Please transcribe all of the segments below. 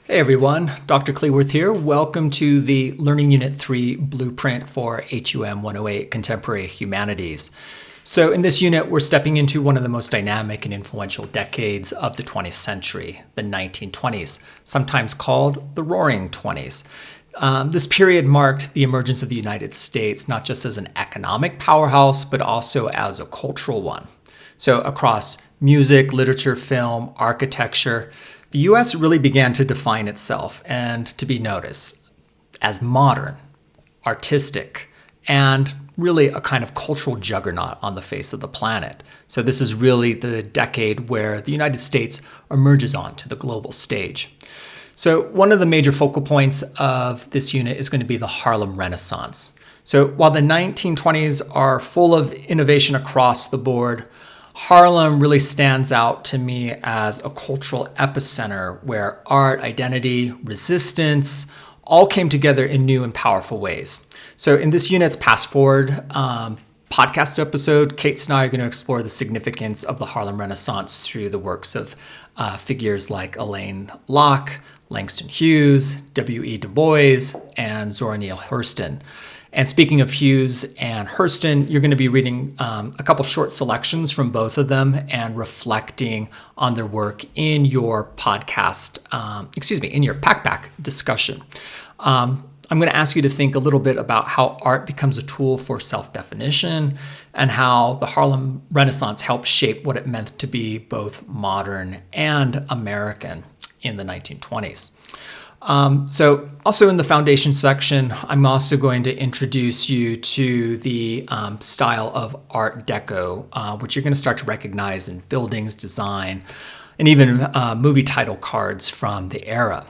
Hey everyone, Dr. Cleworth here. Welcome to the Learning Unit 3 Blueprint for HUM 108 Contemporary Humanities. So in this unit, we're stepping into one of the most dynamic and influential decades of the 20th century, the 1920s, sometimes called the Roaring Twenties. This period marked the emergence of the United States not just as an economic powerhouse, but also as a cultural one. So across music, literature, film, architecture, the U.S. really began to define itself and to be noticed as modern, artistic, and really a kind of cultural juggernaut on the face of the planet. So this is really the decade where the United States emerges onto the global stage. So one of the major focal points of this unit is going to be the Harlem Renaissance. So while the 1920s are full of innovation across the board, Harlem really stands out to me as a cultural epicenter where art, identity, resistance all came together in new and powerful ways. So in this unit's Past Forward podcast episode, Kate and I are going to explore the significance of the Harlem Renaissance through the works of figures like Alain Locke, Langston Hughes, W.E. Du Bois, and Zora Neale Hurston. And speaking of Hughes and Hurston, you're going to be reading a couple short selections from both of them and reflecting on their work in your podcast, in your Pack discussion. I'm going to ask you to think a little bit about how art becomes a tool for self-definition and how the Harlem Renaissance helped shape what it meant to be both modern and American in the 1920s. So also in the foundation section, I'm also going to introduce you to the style of Art Deco, which you're going to start to recognize in buildings, design, and even movie title cards from the era.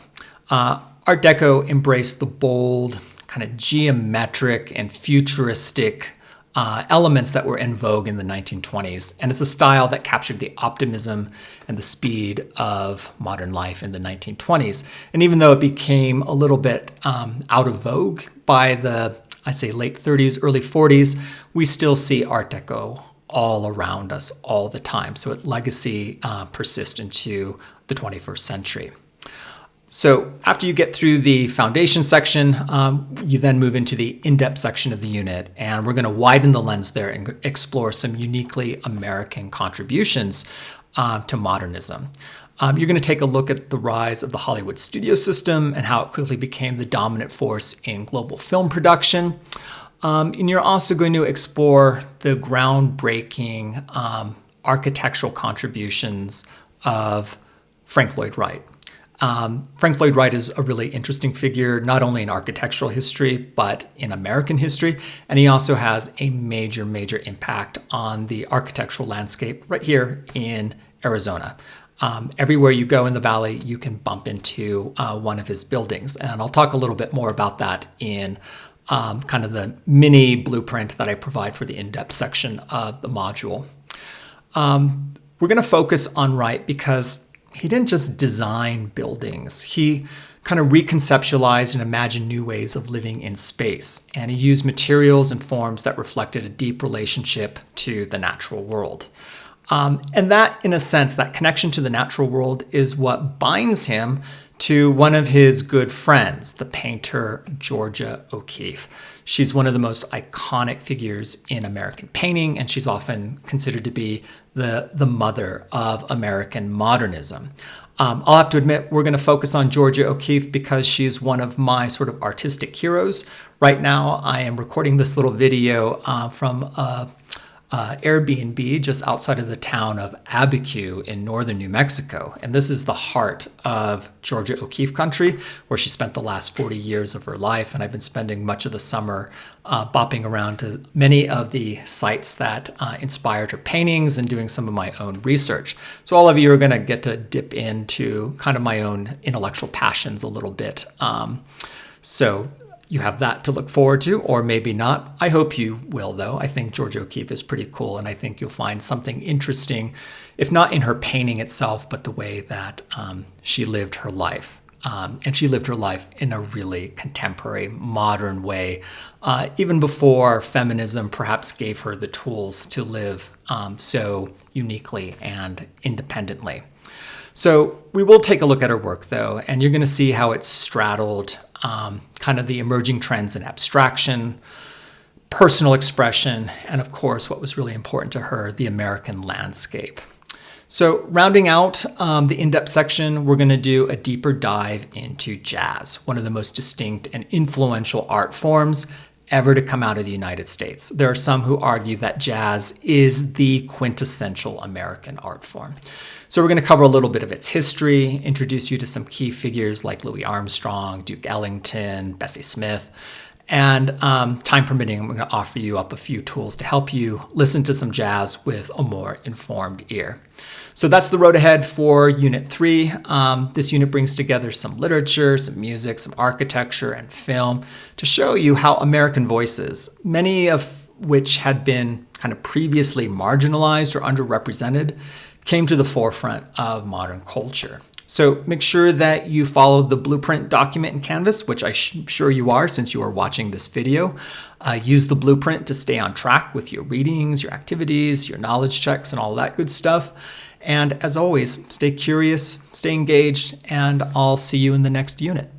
Art Deco embraced the bold, kind of geometric and futuristic elements that were in vogue in the 1920s. And it's a style that captured the optimism and the speed of modern life in the 1920s. And even though it became a little bit out of vogue by the, late 30s, early 40s, we still see Art Deco all around us all the time. So its legacy persists into the 21st century. So after you get through the foundation section, you then move into the in-depth section of the unit, and we're going to widen the lens there and explore some uniquely American contributions to modernism. You're going to take a look at the rise of the Hollywood studio system and how it quickly became the dominant force in global film production. And you're also going to explore the groundbreaking architectural contributions of Frank Lloyd Wright. Frank Lloyd Wright is a really interesting figure, not only in architectural history, but in American history. And he also has a major impact on the architectural landscape right here in Arizona. Everywhere you go in the valley, you can bump into one of his buildings. And I'll talk a little bit more about that in kind of the mini blueprint that I provide for the in-depth section of the module. We're going to focus on Wright because he didn't just design buildings. He kind of reconceptualized and imagined new ways of living in space. And he used materials and forms that reflected a deep relationship to the natural world. And that, in a sense, that connection to the natural world is what binds him to one of his good friends, the painter Georgia O'Keeffe. She's one of the most iconic figures in American painting, and she's often considered to be the mother of American modernism. I'll have to admit, we're going to focus on Georgia O'Keeffe because she's one of my sort of artistic heroes. Right now, I am recording this little video from Airbnb just outside of the town of Abiquiu in northern New Mexico. And this is the heart of Georgia O'Keeffe country, where she spent the last 40 years of her life. And I've been spending much of the summer bopping around to many of the sites that inspired her paintings and doing some of my own research. So all of you are going to get to dip into kind of my own intellectual passions a little bit. So you have that to look forward to, or maybe not. I hope you will, though. I think Georgia O'Keeffe is pretty cool, and I think you'll find something interesting, if not in her painting itself, but the way that she lived her life. And she lived her life in a really contemporary, modern way, even before feminism perhaps gave her the tools to live so uniquely and independently. So we will take a look at her work though, and you're going to see how it's straddled kind of the emerging trends in abstraction, personal expression, and of course, what was really important to her, the American landscape. So rounding out the in-depth section, we're going to do a deeper dive into jazz, one of the most distinct and influential art forms ever to come out of the United States. There are some who argue that jazz is the quintessential American art form. So we're going to cover a little bit of its history, introduce you to some key figures like Louis Armstrong, Duke Ellington, Bessie Smith, and time permitting, I'm going to offer you up a few tools to help you listen to some jazz with a more informed ear. So that's the road ahead for Unit 3. This unit brings together some literature, some music, some architecture, and film to show you how American voices, many of which had been kind of previously marginalized or underrepresented, came to the forefront of modern culture. So make sure that you follow the blueprint document in Canvas, which I'm sure you are since you are watching this video. Use the blueprint to stay on track with your readings, your activities, your knowledge checks, and all that good stuff. And as always, stay curious, stay engaged, and I'll see you in the next unit.